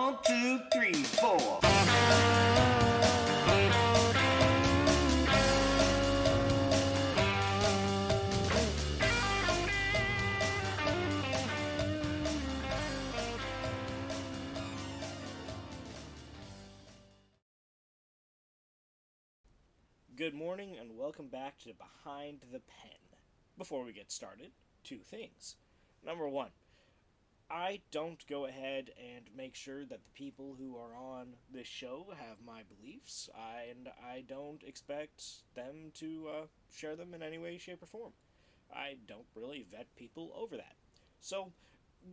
1, 2, 3, 4. Good morning and welcome back to Behind the Pen. Before we get started, two things. Number one, I don't go ahead and make sure that the people who are on this show have my beliefs, and I don't expect them to share them in any way, shape, or form. I don't really vet people over that. So,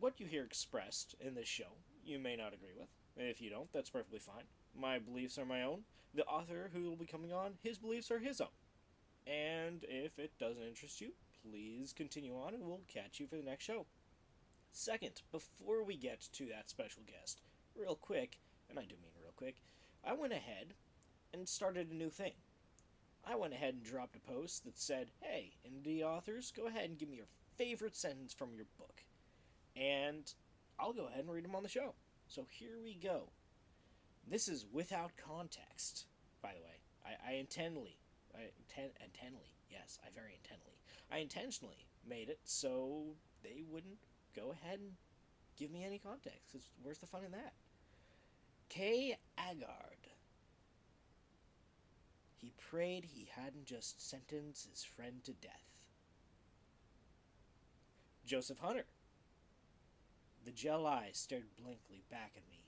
what you hear expressed in this show, you may not agree with. If you don't, that's perfectly fine. My beliefs are my own. The author who will be coming on, his beliefs are his own. And if it doesn't interest you, please continue on and we'll catch you for the next show. Second, before we get to that special guest, real quick, and I do mean real quick, I went ahead and started a new thing. I went ahead and dropped a post that said, hey, indie authors, go ahead and give me your favorite sentence from your book. And I'll go ahead and read them on the show. So here we go. This is without context, by the way. I intentionally made it so they wouldn't go ahead and give me any context, because where's the fun in that? Kay Agard. He prayed he hadn't just sentenced his friend to death. Joseph Hunter. The gel eyes stared blankly back at me,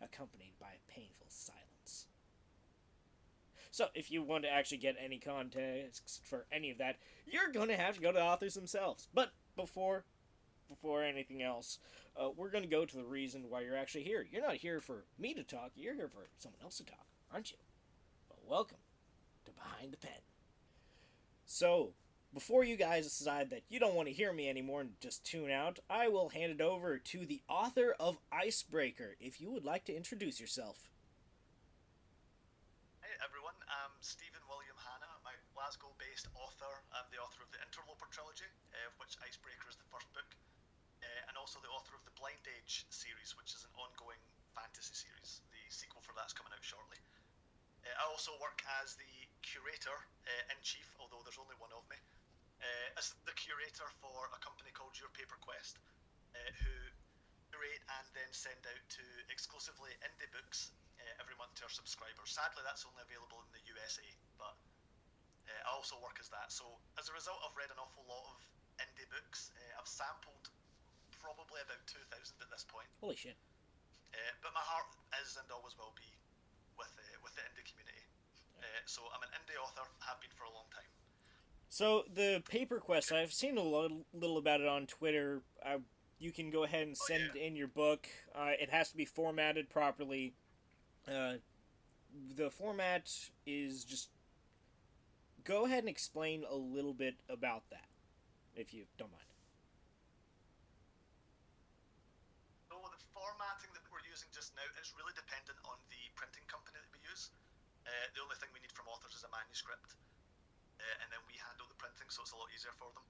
accompanied by a painful silence. So, if you want to actually get any context for any of that, you're going to have to go to the authors themselves. But before anything else, we're going to go to the reason why you're actually here. You're not here for me to talk, you're here for someone else to talk, aren't you? Well, welcome to Behind the Pen. So, before you guys decide that you don't want to hear me anymore and just tune out, I will hand it over to the author of Icebreaker, if you would like to introduce yourself. Hey everyone, I'm Stephen William Hanna. I'm a Glasgow-based author. I'm the author of the Interloper trilogy, of which Icebreaker is the first book, and also the author of the Blind Age series, which is an ongoing fantasy series. The sequel for that's coming out shortly. I also work as the curator-in-chief, although there's only one of me, as the curator for a company called Your Paper Quest, who curate and then send out to exclusively indie books every month to our subscribers. Sadly, that's only available in the USA, but I also work as that. So as a result, I've read an awful lot of indie books. I've sampled probably about 2,000 at this point. Holy shit. But my heart is and always will be with the indie community. So I'm an indie author, have been for a long time. So, the Paper Quest, I've seen a little about it on Twitter. You can go ahead and send in your book. It has to be formatted properly. The format is just... Go ahead and explain a little bit about that, if you don't mind. So the formatting that we're using just now is really dependent on the printing company that we use. The only thing we need from authors is a manuscript, and then we handle the printing, so it's a lot easier for them.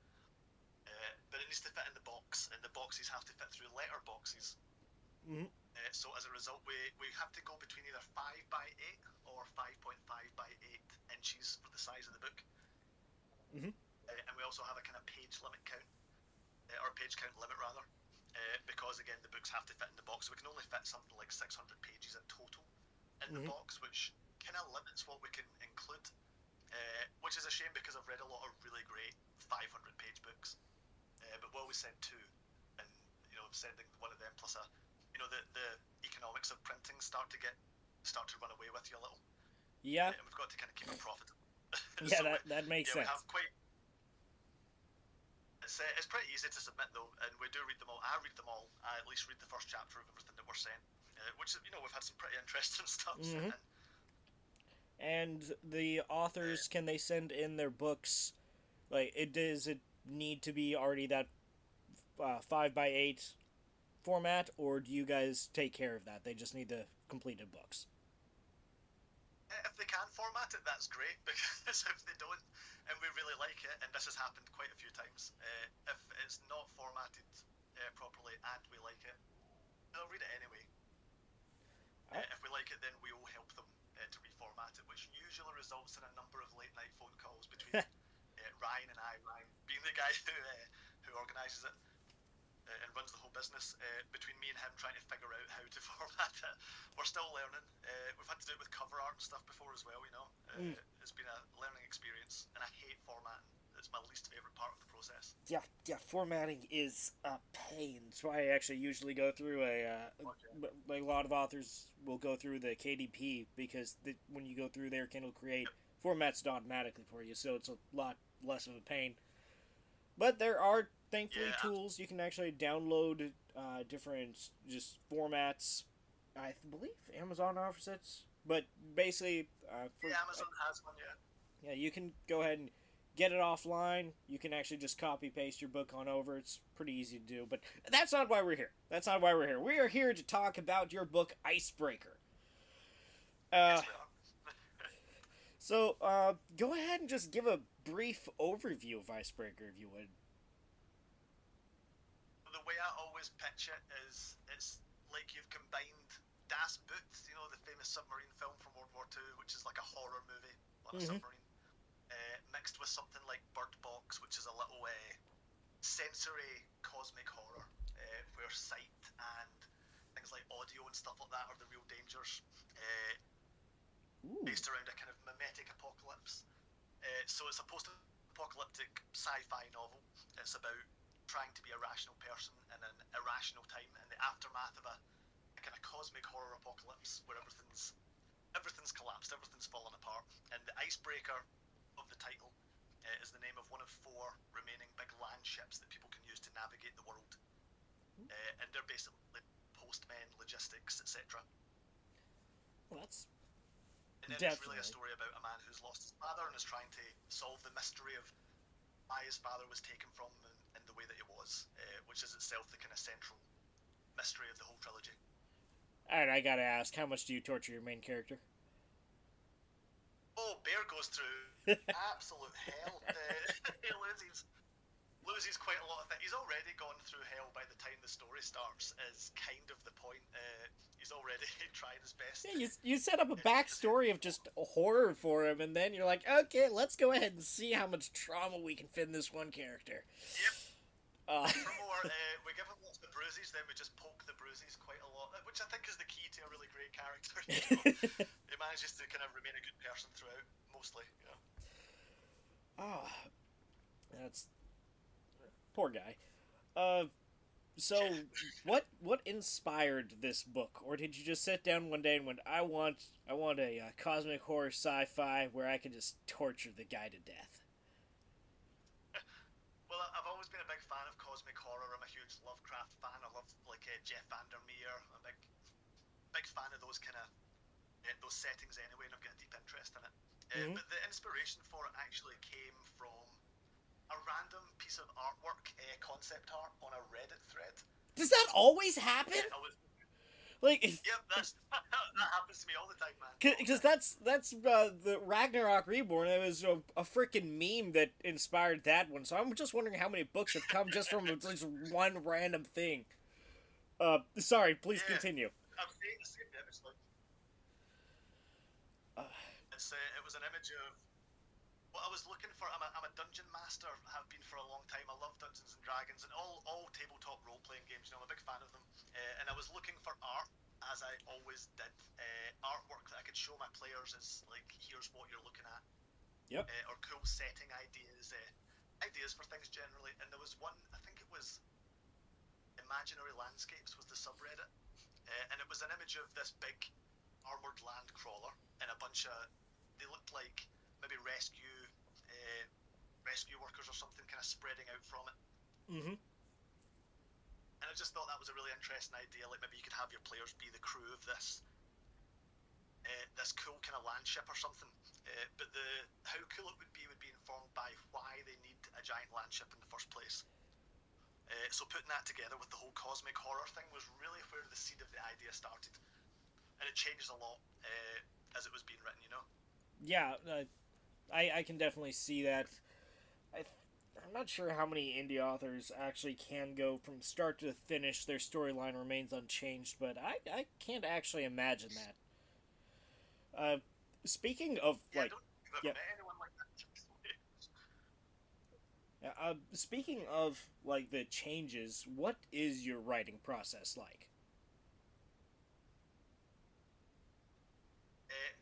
But it needs to fit in the box, and the boxes have to fit through letter boxes. Mm-hmm. So as a result, we have to go between either 5 by 8 or 5.5 by 8 inches for the size of the book. Mm-hmm. And we also have a kind of page limit count, or page count limit rather, because again the books have to fit in the box. So we can only fit something like 600 pages in total in the box, which kind of limits what we can include. Which is a shame because I've read a lot of really great 500-page books. But we always send two, and sending one of them plus the economics of printing start to run away with you a little. Yeah. And we've got to kind of keep it profitable. Yeah, so that makes sense. We have quite. It's pretty easy to submit though, and we do read them all. I read them all. I at least read the first chapter of everything that we're sent, which we've had some pretty interesting stuff sent in. And the authors, can they send in their books? Like, does it need to be already that 5 by 8 format, or do you guys take care of that? They just need the completed books. If they can format it, that's great, because if they don't, and we really like it, and this has happened quite a few times, if it's not formatted properly and we like it, they'll read it anyway. results in a number of late night phone calls between Ryan and I. Ryan being the guy who organises it and runs the whole business. Between me and him trying to figure out how to format it, we're still learning. We've had to do it with cover art and stuff before as well. It's been a learning experience, and I hate formatting. It's my least favorite part of the process. Yeah, formatting is a pain. That's why I actually usually go through like a lot of authors will go through the KDP, because when you go through there, Kindle Create formats it automatically for you, so it's a lot less of a pain. But there are thankfully tools you can actually download different just formats. I believe Amazon offers it, but basically, Amazon has one. Yeah, you can go ahead and get it offline. You can actually just copy paste your book on over. It's pretty easy to do, but that's not why we're here. We are here to talk about your book, Icebreaker. Yes, we are. So, go ahead and just give a brief overview of Icebreaker, if you would. The way I always pitch it is, it's like you've combined Das Boot, the famous submarine film from World War II, which is like a horror movie on a submarine, mixed with something like Bird Box, which is a little sensory cosmic horror, where sight and things like audio and stuff like that are the real dangers, based around a kind of mimetic apocalypse. So it's a post-apocalyptic sci-fi novel. It's about trying to be a rational person in an irrational time in the aftermath of a kind of cosmic horror apocalypse where everything's collapsed, everything's fallen apart, and the icebreaker of the title is the name of one of 4 remaining big land ships that people can use to navigate the world, and they're basically postmen, logistics, etc. Well, that's and then it's really a story about a man who's lost his father and is trying to solve the mystery of why his father was taken from him in the way that he was, which is itself the kind of central mystery of the whole trilogy. Alright, I gotta ask, how much do you torture your main character? Oh, Bear goes through absolute hell. He loses quite a lot of things. He's already gone through hell by the time the story starts, is kind of the point. He's already tried his best. Yeah, you set up a backstory of just horror for him, and then you're like, okay, let's go ahead and see how much trauma we can fit in this one character. Yep. For more, we give him lots of bruises, then we just poke the bruises quite a lot, which I think is the key to a really great character. He manages to kind of remain a good person throughout, mostly. Oh, that's poor guy. So what inspired this book, or did you just sit down one day and went, I want a cosmic horror sci-fi where I can just torture the guy to death? Well, I've always been a big fan of cosmic horror. I'm a huge Lovecraft fan. I love Jeff Vandermeer. I'm a big fan of those kind of those settings anyway, and I've got a deep interest in it. But the inspiration for it actually came from a random piece of artwork, concept art on a Reddit thread. Does that always happen? Like, yep, that happens to me all the time, man. Because that's the Ragnarok Reborn. It was a freaking meme that inspired that one. So I'm just wondering how many books have come just from just one random thing. Sorry, please continue. I've seen the same image. It was an image of what I was looking for. I'm a dungeon master. Have been for a long time. I love Dungeons and Dragons and all tabletop role playing games. I'm a big fan of them. And I was looking for art, as I always did. Artwork that I could show my players as like, here's what you're looking at. Yep. Or cool setting ideas, ideas for things generally. And there was one. I think it was Imaginary Landscapes was the subreddit, and it was an image of this big armored land crawler and a bunch of. They looked like maybe rescue workers or something, kind of spreading out from it. And I just thought that was a really interesting idea. Like maybe you could have your players be the crew of this cool kind of land ship or something. But how cool it would be informed by why they need a giant land ship in the first place. So putting that together with the whole cosmic horror thing was really where the seed of the idea started, and it changed a lot as it was being written. Yeah, I can definitely see that. I'm not sure how many indie authors actually can go from start to finish, their storyline remains unchanged, but I can't actually imagine that. Speaking of, I've Yep. met anyone like that. Speaking of like the changes, what is your writing process like? uh,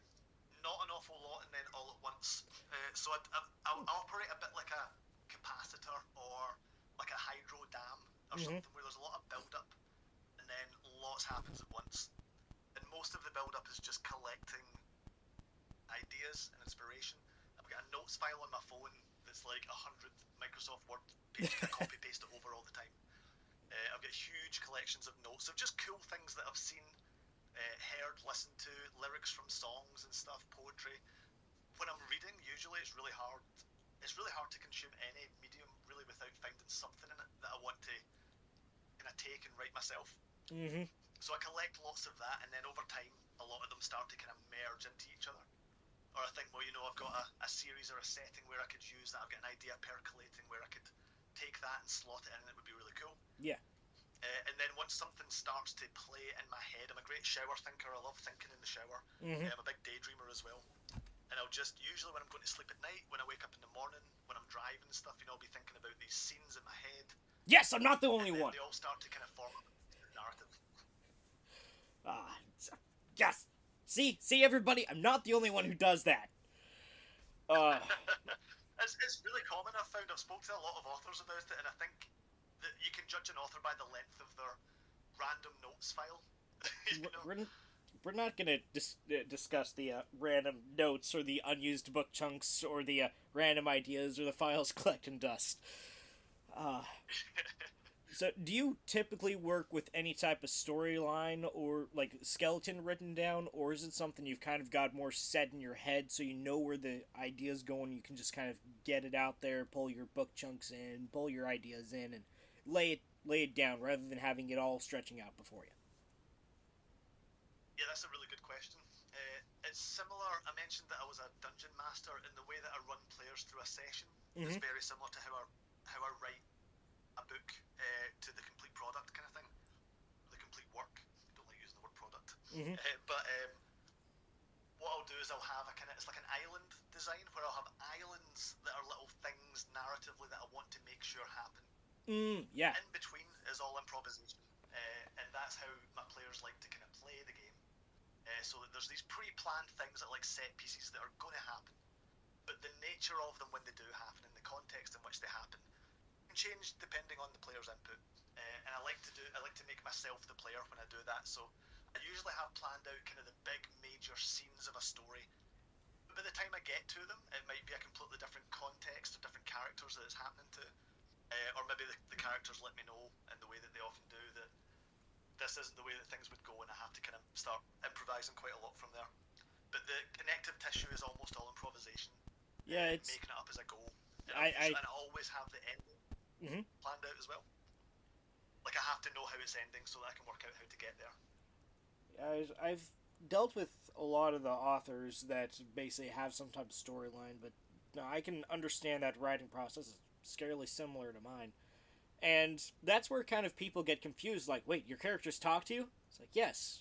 Not an awful lot, and then all at once. So I'll operate a bit like a capacitor or like a hydro dam or Mm-hmm. something where there's a lot of build up, and then lots happens at once. And most of the build up is just collecting ideas and inspiration. I've got a notes file on my phone that's like 100 Microsoft Word pages. I copy paste it over all the time. I've got huge collections of notes of just cool things that I've seen, heard, listened to, lyrics from songs and stuff, poetry. When I'm reading, usually it's really hard. It's really hard to consume any medium really without finding something in it that I want to kind of take and write myself. Mm-hmm. So I collect lots of that, and then over time, a lot of them start to kind of merge into each other. Or I think, well, I've got a series or a setting where I could use that. I've got an idea percolating where I could take that and slot it in, and it would be really cool. Yeah. And then once something starts to play in my head, I'm a great shower thinker. I love thinking in the shower. Mm-hmm. I'm a big daydreamer as well. And I'll just, usually when I'm going to sleep at night, when I wake up in the morning, when I'm driving and stuff, I'll be thinking about these scenes in my head. Yes, I'm not the And only then one. they all start to kind of form a narrative. Ah, yes. See, everybody, I'm not the only one who does that. Uh, It's really common. I've found. I've spoken to a lot of authors about it, and I think that you can judge an author by the length of their random notes file. we're not gonna discuss the random notes or the unused book chunks or the random ideas or the files collecting dust. Uh, so, do you typically work with any type of storyline or like skeleton written down, or is it something you've kind of got more set in your head so you know where the idea's going? You can just kind of get it out there, pull your book chunks in, pull your ideas in, and lay it down rather than having it all stretching out before you. Yeah, that's a really good question. It's similar. I mentioned that I was a dungeon master, and the way that I run players through a session is Mm-hmm. very similar to how I write a book to the complete product kind of thing, the complete work. I don't like using the word product, Mm-hmm. but what I'll do is I'll have a kind of, it's like an island design where I'll have islands that are little things narratively that I want to make sure happen. Yeah. In between is all improvisation, and that's how my players like to kind of play the game. So that there's these pre-planned things that are like set pieces that are going to happen, but the nature of them when they do happen and the context in which they happen can change depending on the player's input. And I like to make myself the player when I do that. So I usually have planned out kind of the big major scenes of a story. But by the time I get to them, it might be a completely different context or different characters that it's happening to. Or maybe the characters let me know in the way that they often do that this isn't the way that things would go, and I have to kind of start improvising quite a lot from there. But the connective tissue is almost all improvisation. Yeah, it's making it up as I go. And I I always have the ending mm-hmm. planned out as well. Like I have to know how it's ending so that I can work out how to get there. I've dealt with a lot of the authors that basically have some type of storyline, but no, I can understand that writing process is scarily similar to mine. And that's where kind of people get confused. Like, wait, your characters talk to you? It's like, yes,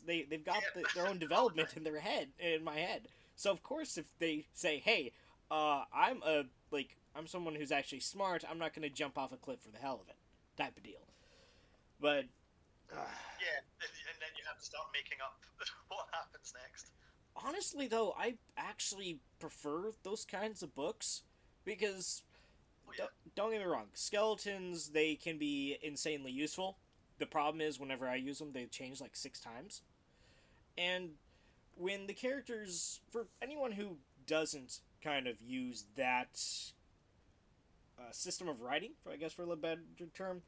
they've got their own development in their head, in my head. So of course, if they say, hey, I'm someone who's actually smart, I'm not going to jump off a cliff for the hell of it, type of deal. But yeah, and then you have to start making up what happens next. honestly, though, I actually prefer those kinds of books because Oh yeah. don't get me wrong, skeletons they can be insanely useful. The problem is whenever I use them, they change like 6 times. And when the characters, for anyone who doesn't kind of use that system of writing, I guess for a better term,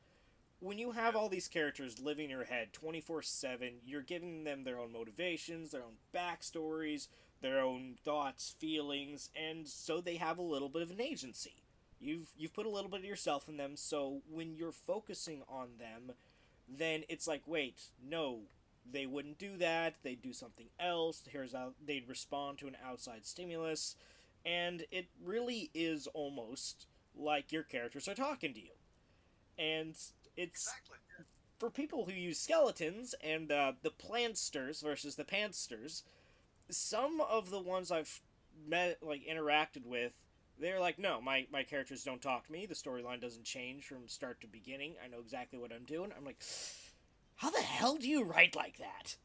when you have all these characters living in your head 24/7, you're giving them their own motivations, their own backstories, their own thoughts, feelings, and so they have a little bit of an agency. You've put a little bit of yourself in them, so when you're focusing on them, then it's like, wait, no, they wouldn't do that. They'd do something else. They'd respond to an outside stimulus, and it really is almost like your characters are talking to you. And it's Exactly. Yeah. for people who use skeletons and the plantsters versus the pantsters. Some of the ones I've interacted with, they're like, no, my characters don't talk to me. The storyline doesn't change from start to beginning. I know exactly what I'm doing. I'm like, how the hell do you write like that?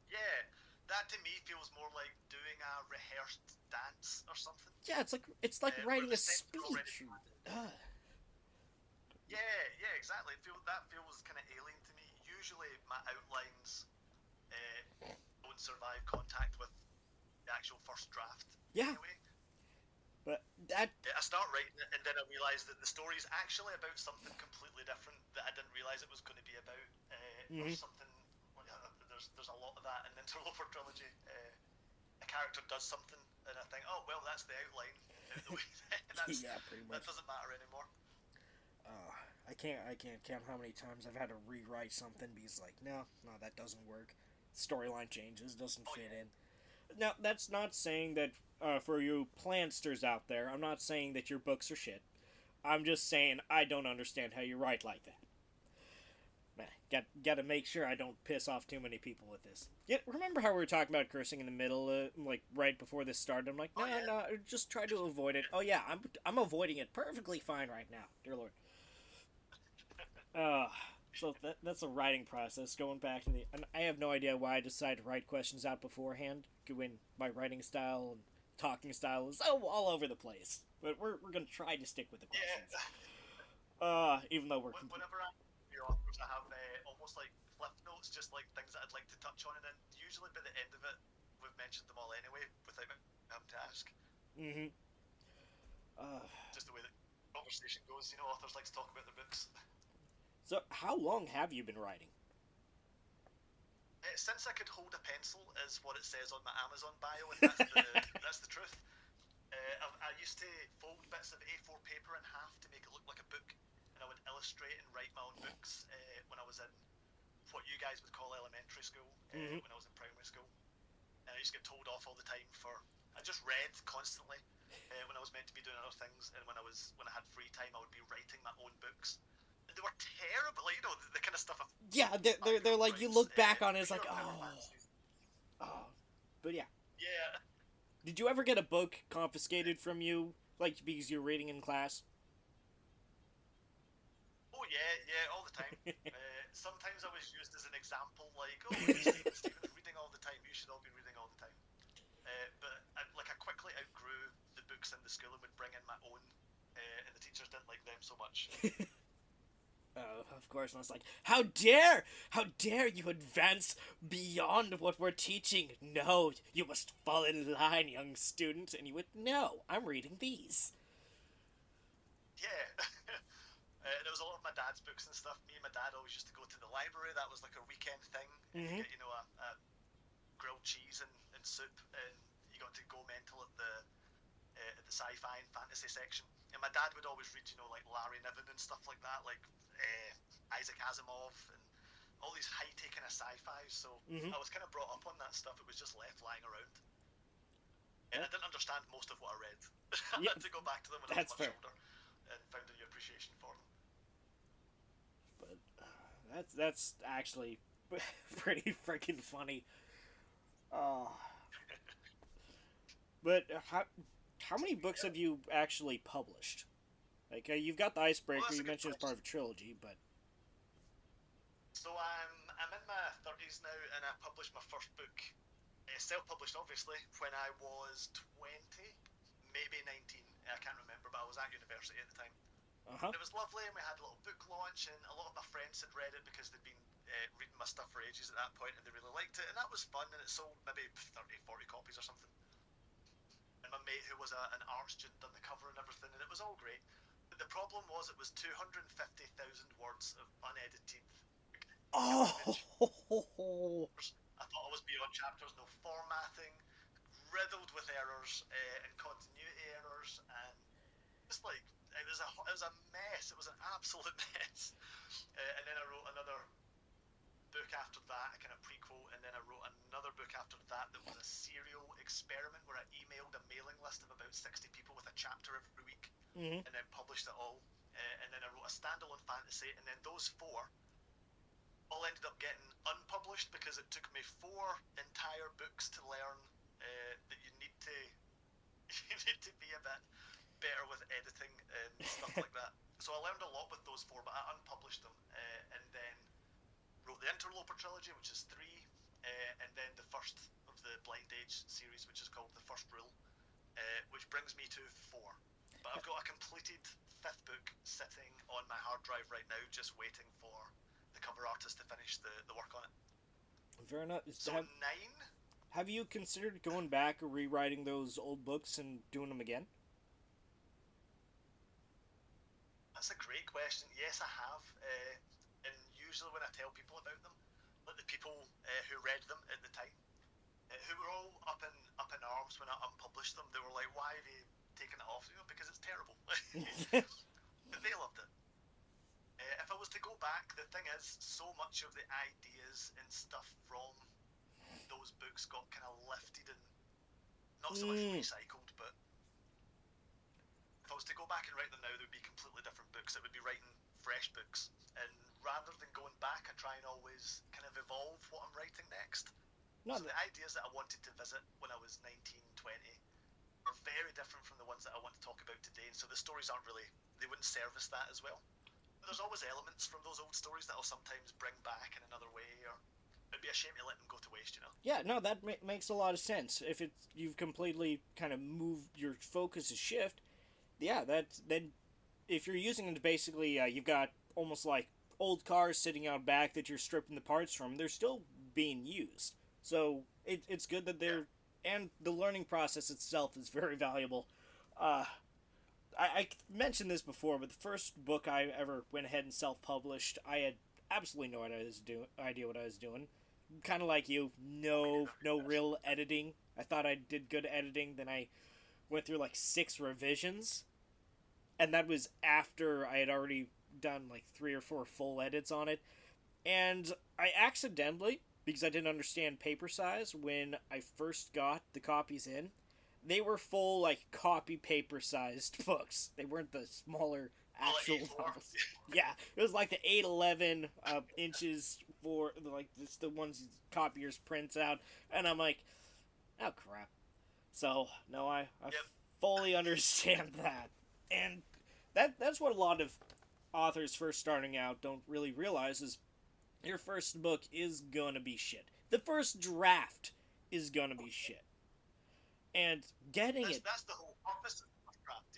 Yeah, that to me feels more like doing a rehearsed dance or something. Yeah, it's like Where writing the a steps are already speech. planned. Yeah, exactly. That feels kind of alien to me. Usually, my outlines don't survive contact with the actual first draft. Yeah, Anyway, but that I start writing it, and then I realise that the story is actually about something completely different that I didn't realise it was going to be about. Or something. There's a lot of that in the Interloper trilogy. A character does something, and I think, oh well, that's the outline. Out the way. yeah, pretty much. That doesn't matter anymore. I can't count how many times I've had to rewrite something because like, no, that doesn't work. Storyline changes, doesn't fit in. Now, that's not saying that for you plantsters out there, I'm not saying that your books are shit. I'm just saying I don't understand how you write like that. Man, got to make sure I don't piss off too many people with this. Yeah, remember how we were talking about cursing in the middle, like right before this started? I'm like, no, just try to avoid it. Oh yeah, I'm avoiding it perfectly fine right now, dear lord. Uh, so that's a writing process. Going back to and I have no idea why I decided to write questions out beforehand when my writing style and talking style is all over the place. But we're gonna try to stick with the questions. Even though we're whenever I do authors, I have almost like flip notes, just like things that I'd like to touch on, and then usually by the end of it, we've mentioned them all anyway without having to ask. Mm-hmm. Just the way that conversation goes, authors like to talk about their books. So, how long have you been writing? Since I could hold a pencil, is what it says on my Amazon bio, and that's the truth. I used to fold bits of A4 paper in half to make it look like a book, and I would illustrate and write my own books when I was in what you guys would call elementary school, when I was in primary school. And I used to get told off all the time for... I just read constantly when I was meant to be doing other things, and when I had free time, I would be writing my own books. They were terrible, like, the kind of stuff. Yeah, they're like, you look back on it, it's like, but yeah. Yeah. Did you ever get a book confiscated from you, like because you're reading in class? Oh yeah, all the time. Sometimes I was used as an example, like, oh, Stephen's reading all the time. You should all be reading all the time. But I quickly outgrew the books in the school and would bring in my own, and the teachers didn't like them so much. Of course, and I was like, how dare you advance beyond what we're teaching? No, you must fall in line, young student. And you would, no, I'm reading these. Yeah. And it was a lot of my dad's books and stuff. Me and my dad always used to go to the library. That was like a weekend thing. And you get, a grilled cheese and soup, and you got to go mental at the sci-fi and fantasy section. And my dad would always read, like Larry Niven and stuff like that, like Isaac Asimov and all these high-tech kind of sci-fi. So I was kind of brought up on that stuff. It was just left lying around. And I didn't understand most of what I read. I had to go back to them when I was much older and found a new appreciation for them. But that's actually pretty freaking funny. But how many books have you actually published? Like, you've got the Icebreaker, you mentioned it's part of a trilogy, but... So I'm in my 30s now, and I published my first book, self-published obviously, when I was 20, maybe 19, I can't remember, but I was at university at the time. And it was lovely, and we had a little book launch, and a lot of my friends had read it because they'd been reading my stuff for ages at that point, and they really liked it, and that was fun, and it sold maybe 30, 40 copies or something. And my mate, who was an art student, done the cover and everything, and it was all great. But the problem was it was 250,000 words of unedited. Oh! I thought I was beyond chapters, no formatting, riddled with errors and continuity errors, and just like it was a mess. It was an absolute mess. And then I wrote another book after that, a kind of prequel, and then I wrote another book after that was a serial experiment where I emailed a mailing list of about 60 people with a chapter every week, and then published it all. And then I wrote a standalone fantasy, and then those four all ended up getting unpublished because it took me 4 entire books to learn that you need to to you need to be a bit better with editing and stuff like that. So I learned a lot with those four, but I unpublished them, and then wrote the Interloper trilogy, which is three, and then the first of the Blind Age series, which is called The First Rule, which brings me to four. But I've got a completed fifth book sitting on my hard drive right now, just waiting for the cover artist to finish the work on it. Fair enough. So nine? Have you considered going back or rewriting those old books and doing them again? That's a great question. Yes, I have. And usually when I tell people about them, like the people who read them at the time, who were all up in arms when I unpublished them, they were like, "Why have you taken it off?" Because it's terrible. But they loved it. If I was to go back, the thing is, so much of the ideas and stuff from those books got kind of lifted and not so much recycled, but if I was to go back and write them now, they would be completely different books. It would be writing fresh books. And rather than going back, I try and always kind of evolve what I'm writing next. So the ideas that I wanted to visit when I was 19, 20 are very different from the ones that I want to talk about today. And so the stories aren't really, they wouldn't service that as well. But there's always elements from those old stories that I'll sometimes bring back in another way, or it'd be a shame to let them go to waste, you know? Yeah, no, that makes a lot of sense. If you've completely kind of moved your focus to shift, yeah, then if you're using it basically, you've got almost like old cars sitting out back that you're stripping the parts from. They're still being used, so it's good that they're and the learning process itself is very valuable. I mentioned this before, but the first book I ever went ahead and self-published, I had absolutely no idea what I was doing. Kind of like you, no real editing. I thought I did good editing, then I went through like 6 revisions, and that was after I had already done like 3 or 4 full edits on it. And I accidentally, because I didn't understand paper size when I first got the copies in, they were full like copy paper sized books. They weren't the smaller actual novels. Yeah, it was like the 811 inches for like just the ones copiers prints out, and I'm like, oh crap. So no, I fully understand that, and that's what a lot of authors first starting out don't really realize is your first book is gonna be shit. The first draft is gonna be shit. And getting that's the whole purpose of craft,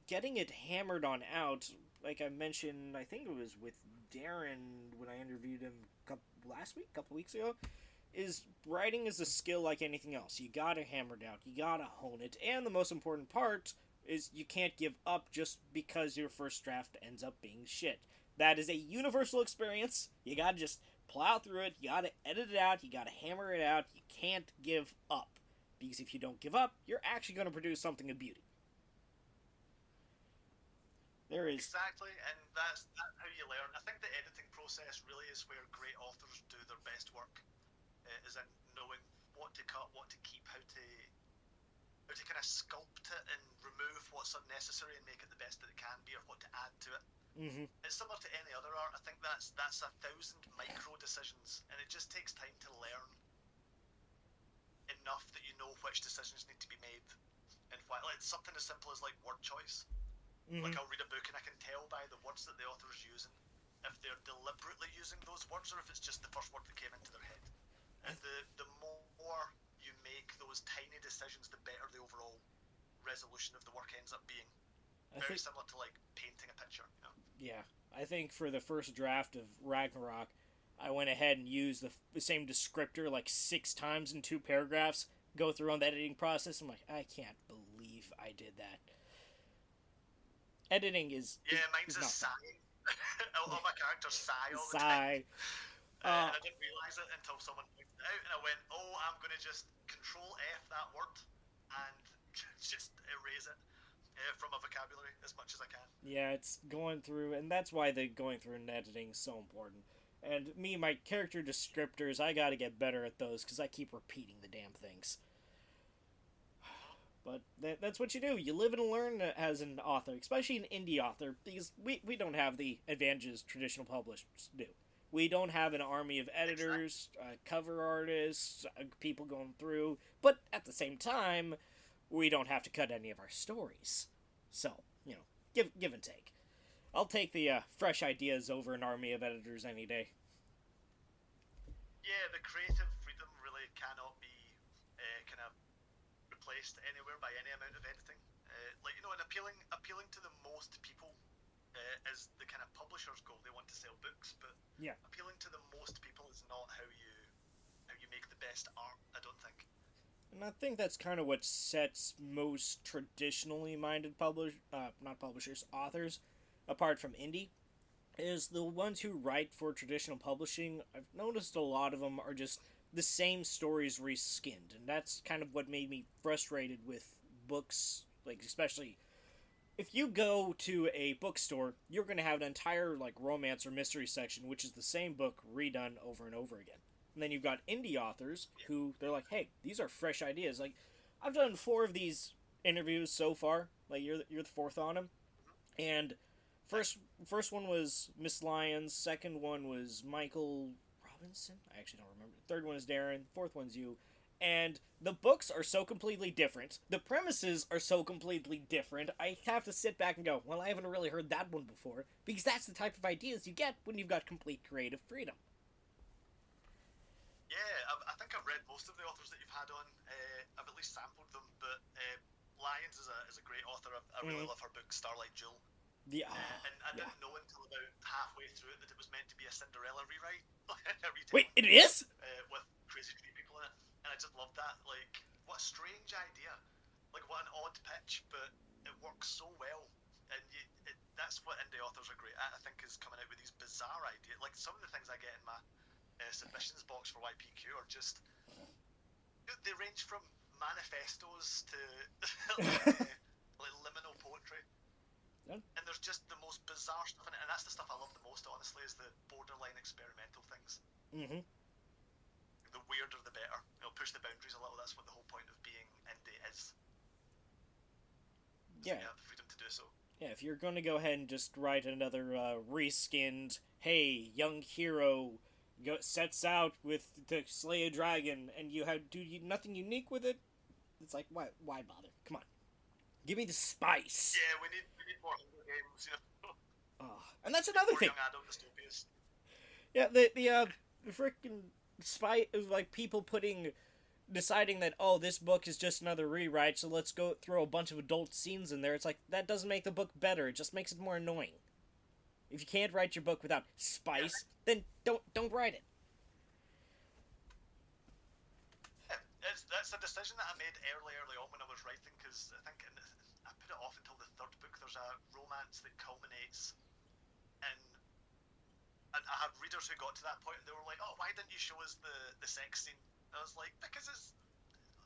getting it hammered on out, like I mentioned, I think it was with Darren when I interviewed him couple weeks ago, is writing is a skill like anything else. You gotta hammer it out, you gotta hone it, and the most important part is you can't give up just because your first draft ends up being shit. That is a universal experience. You gotta just plow through it, you gotta edit it out, you gotta hammer it out, you can't give up. Because if you don't give up, you're actually going to produce something of beauty. There is... Exactly, and that's how you learn. I think the editing process really is where great authors do their best work, is in knowing what to cut, what to keep, how to kind of sculpt it and remove what's unnecessary and make it the best that it can be, or what to add to it. Mm-hmm. It's similar to any other art. I think that's 1,000 micro decisions, and it just takes time to learn enough that you know which decisions need to be made and why. Like something as simple as like word choice. Mm-hmm. Like I'll read a book and I can tell by the words that the author's using if they're deliberately using those words or if it's just the first word that came into their head. And the more you make those tiny decisions, the better the overall resolution of the work ends up being. Very similar to like painting a picture, you know? Yeah, I think for the first draft of Ragnarok, I went ahead and used the same descriptor like 6 times in 2 paragraphs, go through on the editing process. I'm like, I can't believe I did that. Editing is... Yeah, mine's a sigh. All my characters sigh all the time. And I didn't realise it until someone pointed it out, and I went, oh, I'm going to just Control F that word and just erase it from my vocabulary as much as I can. Yeah, it's going through, and that's why the going through and editing is so important. And me, my character descriptors, I gotta get better at those, because I keep repeating the damn things. But that's what you do. You live and learn as an author, especially an indie author, because we don't have the advantages traditional publishers do. We don't have an army of editors, cover artists, people going through, but at the same time, we don't have to cut any of our stories. So, give and take. I'll take the fresh ideas over an army of editors any day. Yeah, the creative freedom really cannot be kind of replaced anywhere by any amount of editing. And appealing to the most people is the kind of publisher's goal. They want to sell books, but yeah, appealing to the most people is not how you make the best art, I don't think. And I think that's kind of what sets most traditionally minded authors, apart from indie, is the ones who write for traditional publishing. I've noticed a lot of them are just the same stories reskinned, and that's kind of what made me frustrated with books, like especially if you go to a bookstore, you're going to have an entire like romance or mystery section, which is the same book redone over and over again. And then you've got indie authors who they're like, "Hey, these are fresh ideas." Like, I've done 4 of these interviews so far. Like, you're the 4th on them. And first one was Miss Lyons. Second one was Michael Robinson. I actually don't remember. Third one is Darren. 4th one's you. And the books are so completely different. The premises are so completely different. I have to sit back and go, well, I haven't really heard that one before. Because that's the type of ideas you get when you've got complete creative freedom. Yeah, I think I've read most of the authors that you've had on. I've at least sampled them, but Lyons is a great author. I really love her book, Starlight Jewel. And I didn't know until about halfway through it that it was meant to be a Cinderella rewrite. Wait, it is? With crazy tree people in it. And I just love that. Like, what a strange idea. Like, what an odd pitch, but it works so well. And that's what indie authors are great at, I think, is coming out with these bizarre ideas. Like, some of the things I get in my submissions box for YPQ are just... They range from manifestos to like liminal poetry. And there's just the most bizarre stuff in it, and that's the stuff I love the most, honestly, is the borderline experimental things. Mm-hmm. The weirder the better. Push the boundaries a little, that's what the whole point of being indie is. Yeah. So you have the freedom to do so. Yeah, if you're going to go ahead and just write another reskinned, hey, young hero sets out to slay a dragon, and you do nothing unique with it, it's like, why bother? Come on. Give me the spice. Yeah, we need more Hunger Games, and that's another thing. Young adult dystopias. Yeah, the freaking spite of like people deciding that, oh, this book is just another rewrite, so let's go throw a bunch of adult scenes in there. It's like, that doesn't make the book better. It just makes it more annoying. If you can't write your book without spice, then don't write it. That's a decision that I made early on when I was writing, because I think I put it off until the 3rd book. There's a romance that culminates in, and I had readers who got to that point and they were like, oh, why didn't you show us the sex scene? And I was like, because it's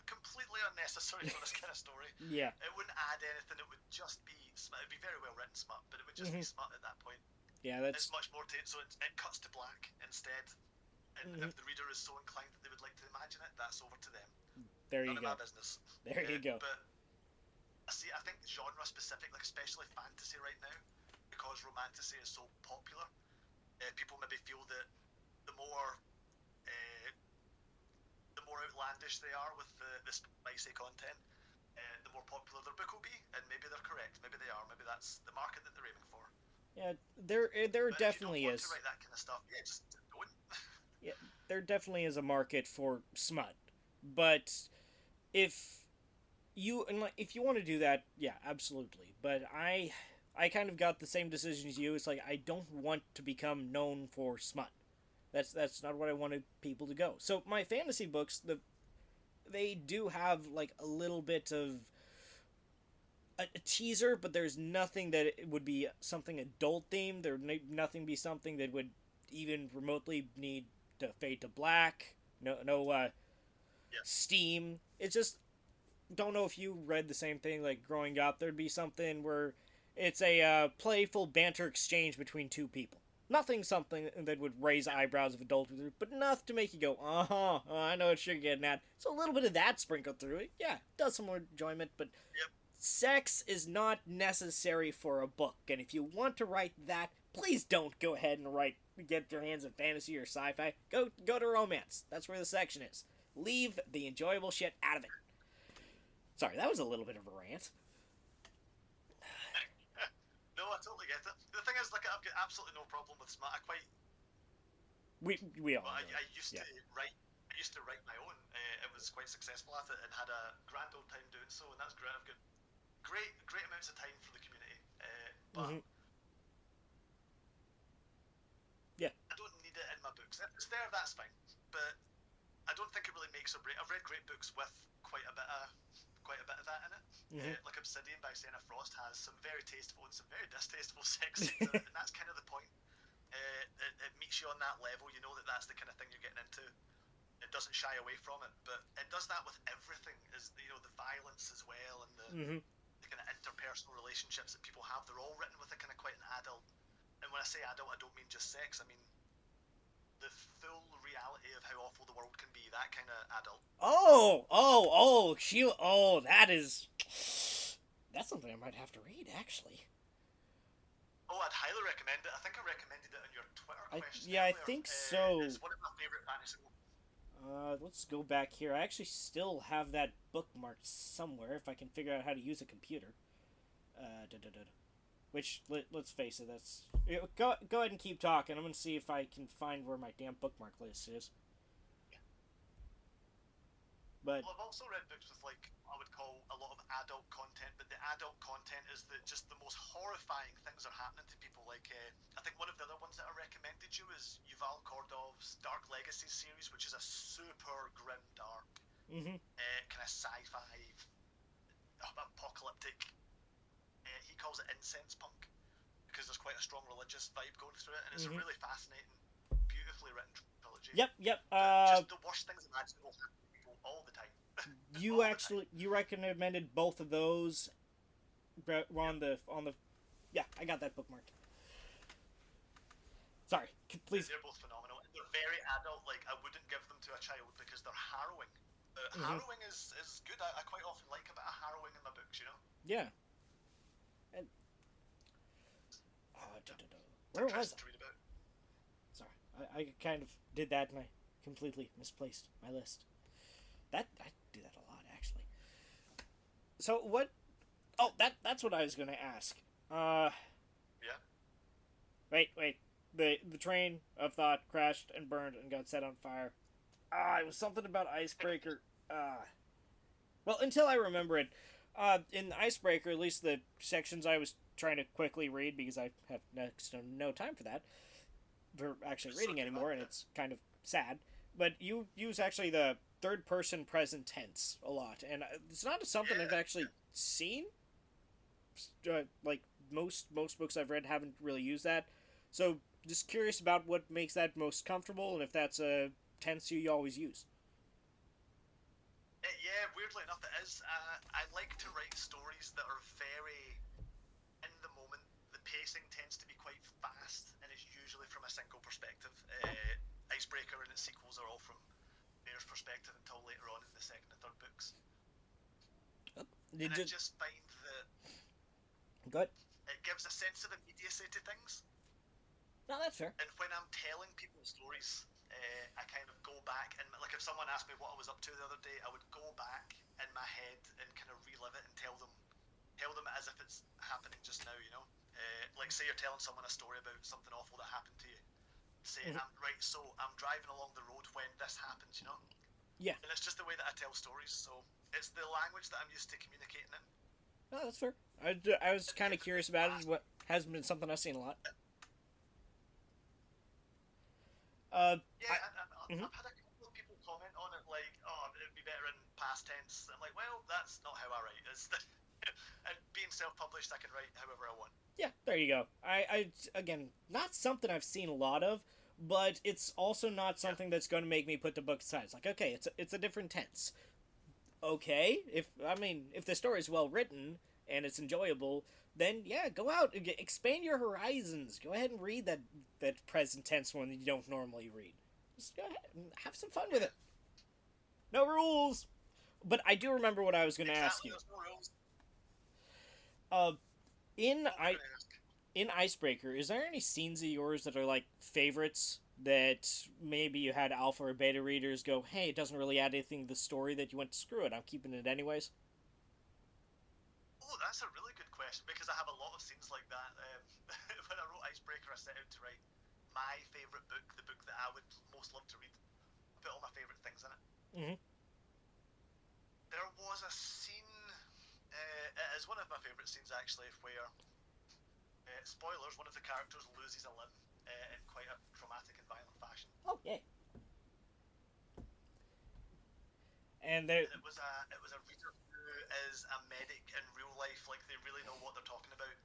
completely unnecessary for this kind of story. Yeah. It wouldn't add anything. It would just be smut. It'd be very well written smut, but it would just be smut at that point. Yeah, that's... It's much more to it, so it cuts to black instead. And if the reader is so inclined that they would like to imagine it, that's over to them. There you None go. of my business. There you go. But I think genre specific, like especially fantasy right now, because romantasy is so popular, people maybe feel that the more outlandish they are with the spicy content, the more popular their book will be. And maybe they're correct. Maybe they are. Maybe that's the market that they're aiming for. Yeah, there definitely is. If you don't want to write that kind of stuff, yeah, just don't. Yeah, there definitely is a market for smut, but if you want to do that, yeah, absolutely. But I kind of got the same decision as you. It's like, I don't want to become known for smut. That's not what I wanted people to go. So my fantasy books, they do have like a little bit of a teaser, but there's nothing that it would be something adult themed. There would nothing be something that would even remotely need to fade to black. No steam. It's just, don't know if you read the same thing. Like growing up, there'd be something where it's a playful banter exchange between 2 people. Something that would raise eyebrows of adulthood, but enough to make you go, I know what you're getting at. So a little bit of that sprinkled through it, yeah, does some more enjoyment, but sex is not necessary for a book, and if you want to write that, please don't go ahead and get your hands on fantasy or sci-fi. Go to romance. That's where the section is. Leave the enjoyable shit out of it. Sorry, that was a little bit of a rant. No, I totally get it. The thing is, like, I've got absolutely no problem with smart. We all. I used to write. I used to write my own. It was quite successful at it and had a grand old time doing so, and that's great. I've got great amounts of time for the community. But yeah, I don't need it in my books. If it's there, that's fine. But I don't think it really makes or break. I've read great books with quite a bit of that in it. Like Obsidian by Sienna Frost has some very tasteful and some very distasteful sex scenes, and that's kind of the point. It meets you on that level. You know that's the kind of thing you're getting into. It doesn't shy away from it, but it does that with everything. Is the violence as well, and the kind of interpersonal relationships that people have. They're all written with a kind of quite an adult. And when I say adult, I don't mean just sex. I mean the full reality of how awful the world can be. That kind of adult. That's something I might have to read, actually. Oh, I'd highly recommend it. I think I recommended it on your Twitter question. Yeah, earlier. I think so. It's one of my favorite fantasy books. Let's go back here. I actually still have that bookmarked somewhere if I can figure out how to use a computer. Which, let's face it, that's... Go ahead and keep talking. I'm going to see if I can find where my damn bookmark list is. Yeah. But... Well, I've also read books with, like, I would call a lot of adult content, but the adult content is that just the most horrifying things are happening to people. Like, I think one of the other ones that I recommended you is Yuval Kordov's Dark Legacy series, which is a super grim, dark, kind of sci-fi, apocalyptic. He calls it incense punk because there's quite a strong religious vibe going through it, and it's a really fascinating, beautifully written trilogy. Yep. Just the worst things imaginable happen to people all the time. You recommended both of those on the yeah, I got that bookmarked. Sorry, please. They're both phenomenal. They're very adult. Like, I wouldn't give them to a child because they're harrowing. Harrowing is good. I quite often like a bit of harrowing in my books, you know. Yeah. And where was I? Sorry, I kind of did that and I completely misplaced my list. I do that a lot, actually. So what? Oh, that's what I was going to ask. Yeah. Wait. The train of thought crashed and burned and got set on fire. It was something about Icebreaker. Well, until I remember it. In Icebreaker, at least the sections I was trying to quickly read because I have next to no time for actually reading anymore, and it's kind of sad. But you use actually the third person present tense a lot, and it's not something I've actually seen. Like most books I've read haven't really used that, so just curious about what makes that most comfortable, and if that's a tense you always use. Yeah, weirdly enough, it is. I like to write stories that are very in the moment. The pacing tends to be quite fast, and it's usually from a single perspective. Icebreaker and its sequels are all from Bear's perspective until later on in the second and third books. I just find that it gives a sense of immediacy to things. No, that's fair. And when I'm telling people stories, I kind of go back and, like, if someone asked me what I was up to the other day, I would go back in my head and kind of relive it and tell them as if it's happening just now, you know. Like, say you're telling someone a story about something awful that happened to you. Say, I'm driving along the road when this happens, you know. Yeah. And it's just the way that I tell stories, so it's the language that I'm used to communicating in. Oh, that's fair. I was kind of curious about it. What hasn't been something I've seen a lot. I've had a couple of people comment on it, like, oh, it'd be better in past tense. I'm like, well, that's not how I write. And being self-published, I can write however I want. Yeah, there you go. I again, not something I've seen a lot of, but it's also not something that's going to make me put the book aside. It's like, okay, it's a different tense. Okay, if the story is well written and it's enjoyable, then yeah, go out and expand your horizons. Go ahead and read that present tense one that you don't normally read. Just go ahead and have some fun with it. No rules. But I do remember what I was going to ask you. There's no rules. in Icebreaker, is there any scenes of yours that are like favorites that maybe you had alpha or beta readers go, hey, it doesn't really add anything to the story that you went to screw it, I'm keeping it anyways? Oh, that's a really good question because I have a lot of scenes like that. When I wrote Icebreaker, I set out to write my favourite book, the book that I would most love to read. I put all my favourite things in it. Mm-hmm. There was a scene, it is one of my favourite scenes actually, where, spoilers, one of the characters loses a limb in quite a traumatic and violent fashion. Oh, yay. And there... It was a reader who is a medic in real life, like they really know what they're talking about.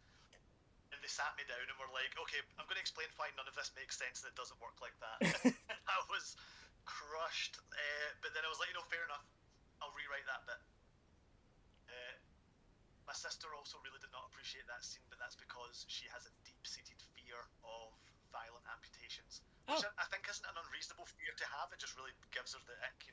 And they sat me down and were like, okay, I'm going to explain why none of this makes sense and it doesn't work like that. And I was crushed, but then I was like, fair enough, I'll rewrite that bit. My sister also really did not appreciate that scene, but that's because she has a deep-seated fear of violent amputations. Which I think isn't an unreasonable fear to have, it just really gives her the ick.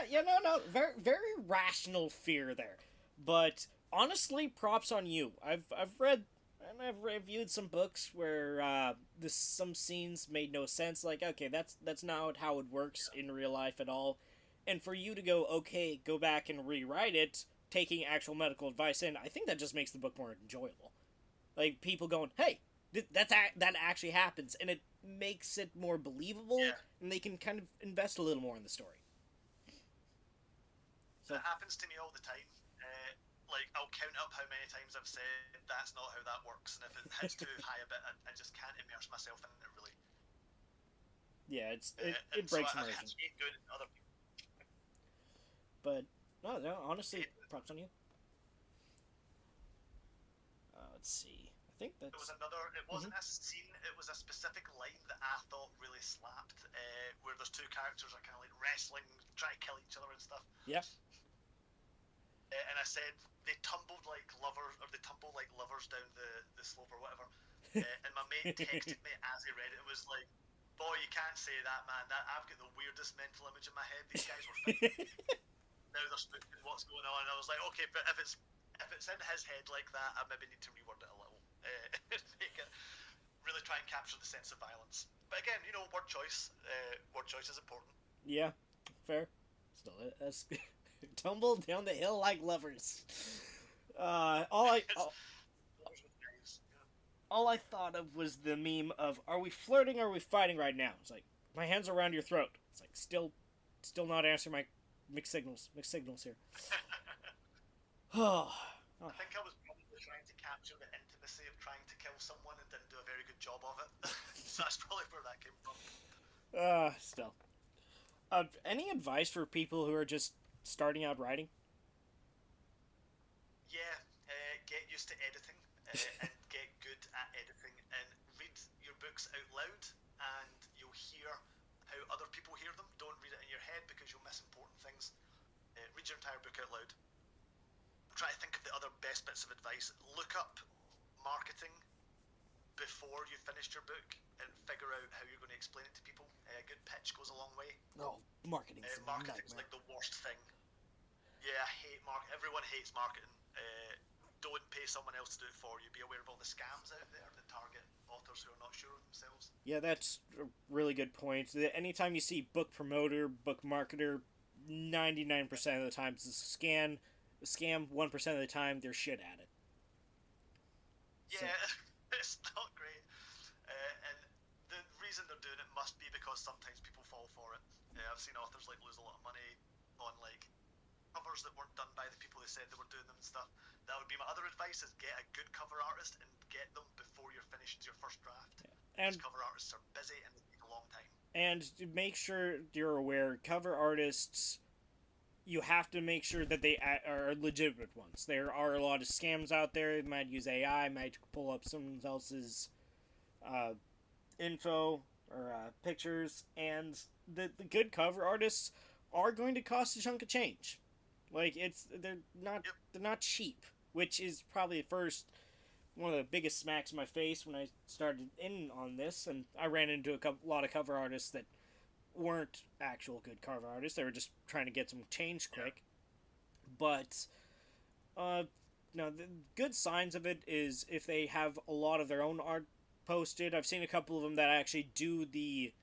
Yeah, no, very, very rational fear there. But honestly, props on you. I've read and I've reviewed some books where some scenes made no sense. Like, okay, that's not how it works in real life at all. And for you to go, okay, go back and rewrite it, taking actual medical advice in, I think that just makes the book more enjoyable. Like, people going, hey, that actually happens, and it makes it more believable, and they can kind of invest a little more in the story. So it happens to me all the time. Like, I'll count up how many times I've said that's not how that works, and if it hits too high a bit, I just can't immerse myself in it really. Yeah, it breaks immersion. I hate doing it to other people. But no, honestly, props on you. Let's see. I think that's... It wasn't a scene, it was a specific line that I thought really slapped, where there's two characters are kind of like wrestling, trying to kill each other and stuff. Yeah. And I said, they tumbled like lovers down the slope or whatever. And my mate texted me as he read it and was like, boy, you can't say that, man. I've got the weirdest mental image in my head. These guys were fighting. Now they're spooking what's going on. And I was like, okay, but if it's in his head like that, I maybe need to reword it a little. Make it really try and capture the sense of violence. But again, word choice. Word choice is important. Yeah, fair. Still, that's tumble down the hill like lovers. All I thought of was the meme of, are we flirting or are we fighting right now? It's like, my hands are around your throat. It's like, still not answering my mixed signals here. I think I was probably trying to capture the intimacy of trying to kill someone and didn't do a very good job of it. So that's probably where that came from. Still. Any advice for people who are just starting out writing? Yeah, get used to editing and get good at editing and read your books out loud and you'll hear how other people hear them. Don't read it in your head because you'll miss important things. Read your entire book out loud. Try to think of the other best bits of advice. Look up marketing before you've finished your book and figure out how you're going to explain it to people. A good pitch goes a long way. Oh, marketing's like the worst thing. Yeah, I hate marketing. Everyone hates marketing. Don't pay someone else to do it for you. Be aware of all the scams out there that target authors who are not sure of themselves. Yeah, that's a really good point. Anytime you see book promoter, book marketer, 99% of the time it's a scam. 1% of the time they're shit at it. Yeah, it's not great. And the reason they're doing it must be because sometimes people fall for it. I've seen authors lose a lot of money on covers that weren't done by the people who said they were doing them and stuff. That would be my other advice: is get a good cover artist and get them before you're finished your first draft. And cover artists are busy and they take a long time. And to make sure you're aware, cover artists, you have to make sure that they are legitimate ones. There are a lot of scams out there. They might use AI, might pull up someone else's info or pictures, and the good cover artists are going to cost a chunk of change. They're not cheap, which is probably one of the biggest smacks in my face when I started in on this, and I ran into a lot of cover artists that weren't actual good cover artists. They were just trying to get some change quick. But Now, the good signs of it is if they have a lot of their own art posted. I've seen a couple of them that actually do the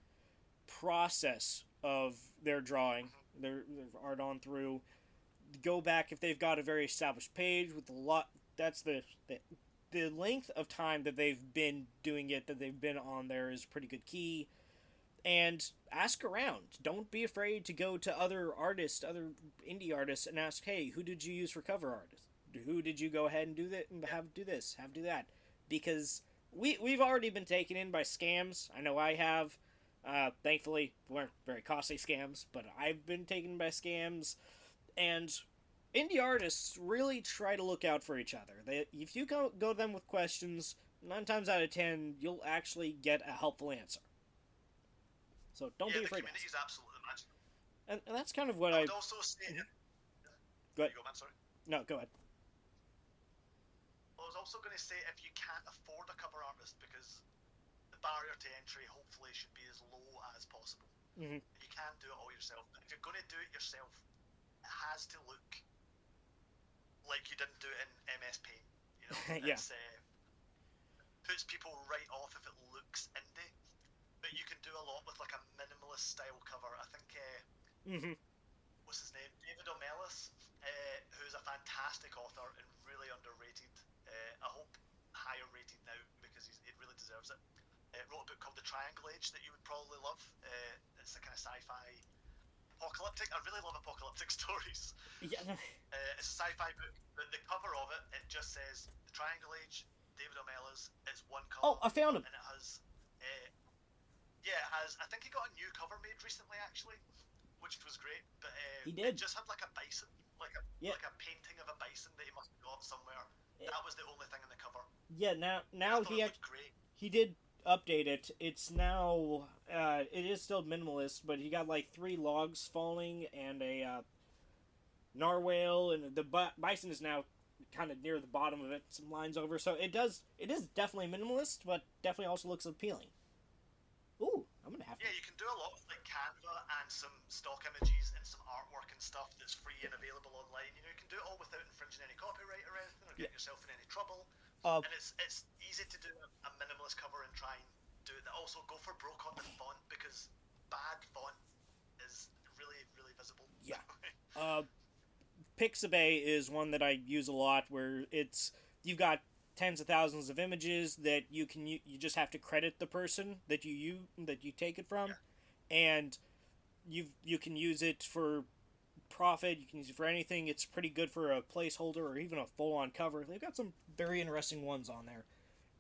process of their drawing, their art on through. Go back if they've got a very established page with a lot. That's the length of time that they've been doing it, that they've been on there, is pretty good key. And ask around. Don't be afraid to go to other artists, other indie artists, and ask, hey, who did you use for cover artist? Who did you go ahead and do that and have do this, have do that? Because we've already been taken in by scams. I know I have. Thankfully, weren't very costly scams, but I've been taken by scams. And indie artists really try to look out for each other. If you go to them with questions, 9 times out of 10, you'll actually get a helpful answer. So don't be afraid. The community is absolutely magical. And that's kind of what I would also say... Go ahead. You go, man, sorry. No, go ahead. I was also going to say, if you can't afford a cover artist, because the barrier to entry hopefully should be as low as possible. Mm-hmm. You can do it all yourself. But if you're going to do it yourself, it has to look like you didn't do it in MS Paint. You know, yeah. Puts people right off if it looks indie. But you can do a lot with like a minimalist style cover. I think what's his name? David O'Mellis, who's a fantastic author and really underrated. I hope higher rated now because it really deserves it. Wrote a book called The Triangle Age that you would probably love. It's a kind of sci-fi apocalyptic. I really love apocalyptic stories. Yeah. It's a sci-fi book. The cover of it just says The Triangle Age, David O'Mellis. It's one color. Oh, I found him. And it has. Yeah, it has. I think he got a new cover made recently, actually, which was great. But he did. It just had like a bison, like a painting of a bison that he must have got somewhere. That was the only thing in the cover. Yeah, now he did update it. It's now it is still minimalist, but he got like 3 logs falling and a narwhal, and the bison is now kind of near the bottom of it, some lines over. So it is definitely minimalist, but definitely also looks appealing. Ooh, I'm gonna have to. Yeah, you can do a lot with like Canva and some stock images and some artwork and stuff that's free and available online. You know, you can do it all without infringing any copyright or anything or getting yourself in any trouble. And it's easy to do a minimalist cover and try and do it. Also, go for broke on the font because bad font is really, really visible. Yeah. Pixabay is one that I use a lot, where you've got tens of thousands of images that you just have to credit the person that you take it from, and you can use it for profit. You can use it for anything. It's pretty good for a placeholder or even a full-on cover. They've got some very interesting ones on there.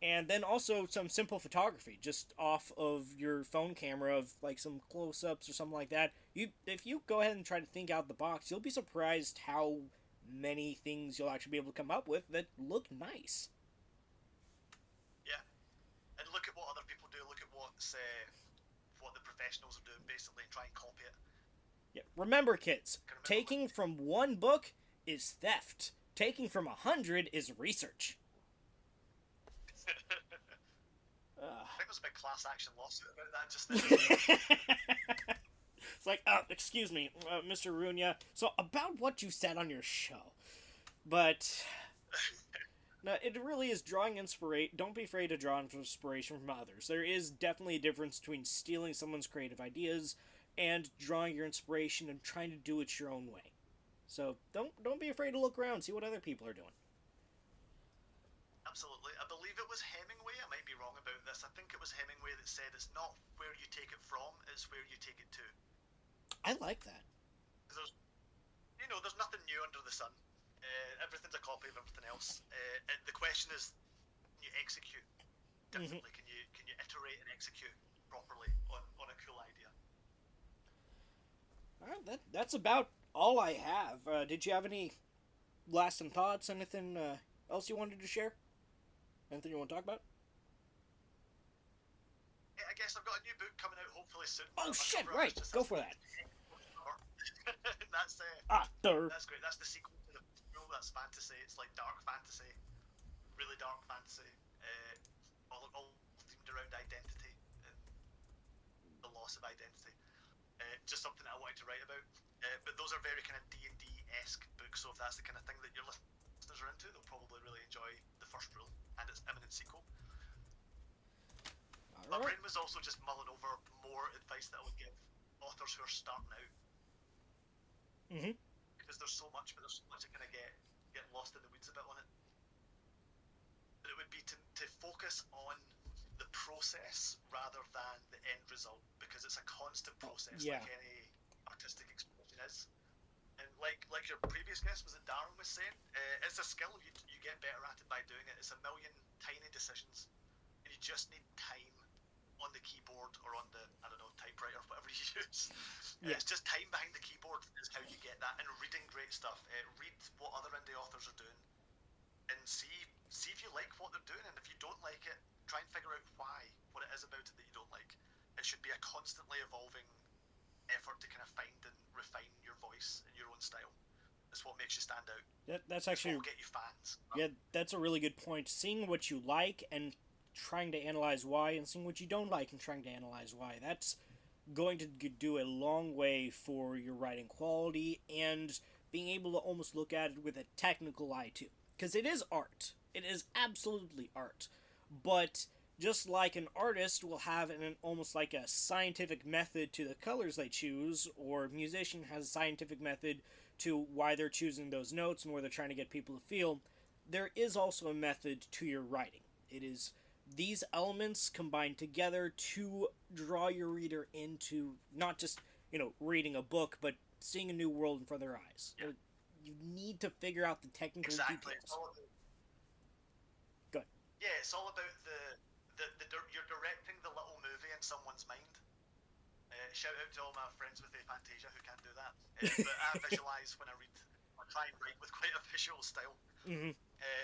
And then also some simple photography, just off of your phone camera of like some close-ups or something like that. If you go ahead and try to think out the box, you'll be surprised how many things you'll actually be able to come up with that look nice. Yeah, and look at what other people do. Look at what the professionals are doing, basically, and try and copy it. Yeah, remember, kids, taking from 1 book is theft. Taking from 100 is research. I think there's a big class action lawsuit about that just now. It's like, excuse me, Mr. Runia. So, about what you said on your show. But, no, it really is drawing inspiration. Don't be afraid to draw inspiration from others. There is definitely a difference between stealing someone's creative ideas and drawing your inspiration and trying to do it your own way. So, don't be afraid to look around, see what other people are doing. Absolutely. I believe it was Hemingway, I might be wrong about this, I think it was Hemingway that said it's not where you take it from, it's where you take it to. I like that. Because there's nothing new under the sun. Everything's a copy of everything else. The question is, can you execute differently? Mm-hmm. Can you iterate and execute properly on a cool idea? Alright, that's about all I have. Did you have any lasting thoughts? Anything else you wanted to share? Anything you want to talk about? I guess I've got a new book coming out hopefully soon. Oh shit! Right, go for that. That's great. That's the sequel to the novel. That's fantasy. It's like dark fantasy, really dark fantasy, all themed around identity and the loss of identity. Just something that I wanted to write about. But those are very kind of D&D-esque books. So if that's the kind of thing that your listeners are into, to, they'll probably really enjoy The First Rule and its imminent sequel. My brain was also just mulling over more advice that I would give authors who are starting out. Mm-hmm. Because there's so much, but there's so much that kind of get lost in the weeds a bit on it. But it would be to focus on the process rather than the end result, because it's a constant process, like any artistic expression is. And like your previous guest, was it Darren was saying, it's a skill, you get better at it by doing it. It's a million tiny decisions, and you just need time on the keyboard or on the, I don't know, typewriter, whatever you use. It's just time behind the keyboard is how you get that, and reading great stuff. Read what other indie authors are doing, and see if you like what they're doing, and if you don't like it, try and figure out why, what it is about it that you don't like. It should be a constantly evolving effort to kind of find and refine your voice and your own style. It's what makes you stand out. That's actually what will get you fans. Yeah, that's a really good point. Seeing what you like and trying to analyze why, and seeing what you don't like and trying to analyze why. That's going to do a long way for your writing quality and being able to almost look at it with a technical eye too. Because it is art. It is absolutely art. But just like an artist will have almost like a scientific method to the colors they choose, or a musician has a scientific method to why they're choosing those notes and where they're trying to get people to feel, there is also a method to your writing. It is these elements combined together to draw your reader into not just, reading a book, but seeing a new world in front of their eyes. Yeah. You need to figure out the technical details. Go ahead. Yeah, it's all about you're directing the little movie in someone's mind. Shout out to all my friends with aphantasia who can't do that. But I visualize when I read. I try and write with quite a visual style,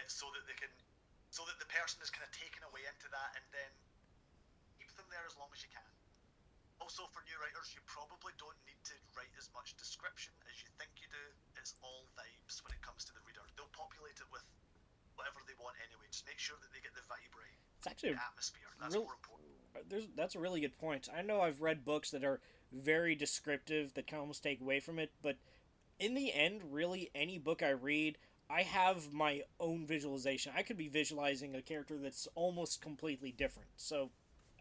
so that the person is kind of taken away into that, and then keep them there as long as you can. Also, for new writers, you probably don't need to write as much description as you think you do. It's all vibes when it comes to the reader. They'll populate it with whatever they want anyway. Just make sure that they get the vibe right. It's actually the atmosphere. That's more important. That's a really good point. I know I've read books that are very descriptive that can almost take away from it, but in the end, really, any book I read, I have my own visualization. I could be visualizing a character that's almost completely different. So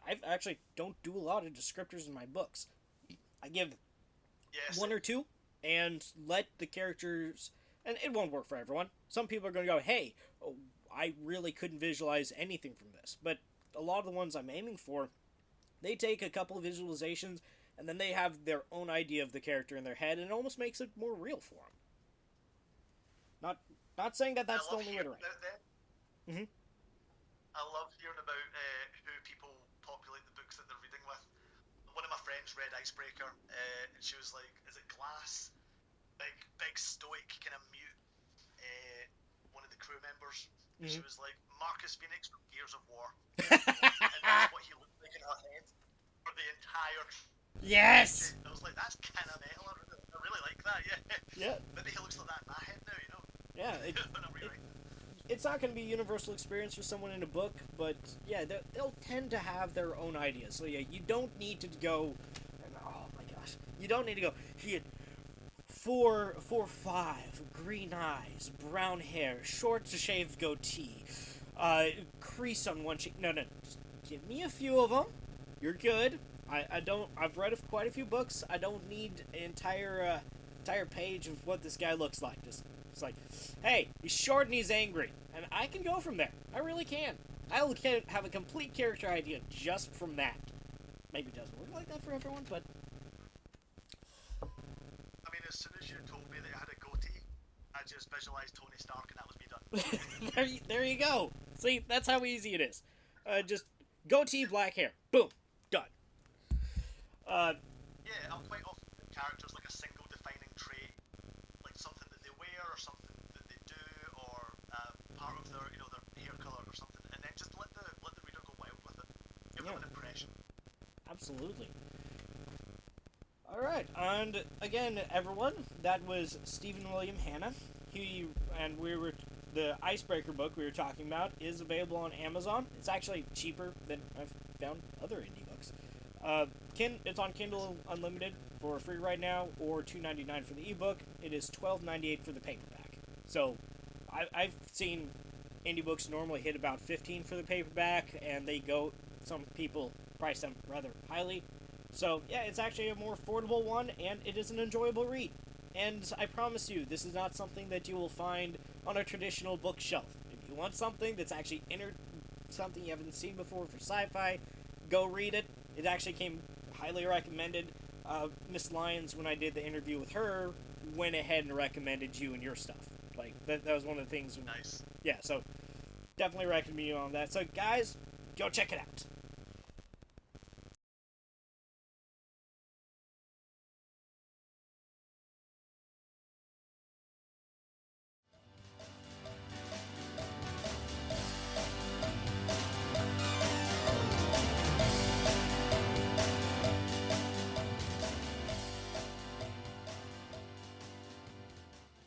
I actually don't do a lot of descriptors in my books. I give one or two and let the characters... And it won't work for everyone. Some people are going to go, hey, I really couldn't visualize anything from this. But a lot of the ones I'm aiming for, they take a couple of visualizations and then they have their own idea of the character in their head, and it almost makes it more real for them. Not saying that that's the only way to write. I love hearing about who people populate the books that they're reading with. One of my friends read Icebreaker, and she was like, is it Glass? Big stoic, kind of mute, one of the crew members. She was like, Marcus Phoenix from Gears of War. And that's what he looked like in her head for the entire... Yes! I was like, that's kind of metal. I really like that, Yeah. Maybe he looks like that in my head now, Yeah, it's not going to be a universal experience for someone in a book, but yeah, they'll tend to have their own ideas. So yeah, you don't need to go, oh my gosh, you don't need to go, he had 4'5", green eyes, brown hair, short to shaved goatee, crease on one cheek. No, just give me a few of them. You're good. I've read quite a few books. I don't need an entire page of what this guy looks like. It's like, hey, he's short and he's angry. And I can go from there. I really can. I'll have a complete character idea just from that. Maybe it doesn't work like that for everyone, but... I mean, as soon as you told me that you had a goatee, I just visualized Tony Stark and that was me done. there you go. See, that's how easy it is. Just goatee, black hair. Boom. Done. Yeah, I'm quite often characters like a single defining trait, like something that they wear or something that they do, or part of their their hair color or something, and then just let the reader go wild with it. Give them an impression. Absolutely. All right, and again, everyone, that was Stephen William Hanna. The Icebreaker book we were talking about is available on Amazon. It's actually cheaper than I've found other indie books. It's on Kindle Unlimited for free right now, or $2.99 for the ebook. It is $12.98 for the paperback. So, I've seen indie books normally hit about 15 for the paperback, and some people price them rather highly. So, yeah, it's actually a more affordable one, and it is an enjoyable read. And I promise you, this is not something that you will find on a traditional bookshelf. If you want something that's actually something you haven't seen before for sci-fi, go read it. It actually came highly recommended. Miss Lyons, when I did the interview with her, went ahead and recommended you and your stuff. Like, that was one of the things. Nice. Yeah, so definitely recommend you on that. So, guys, go check it out.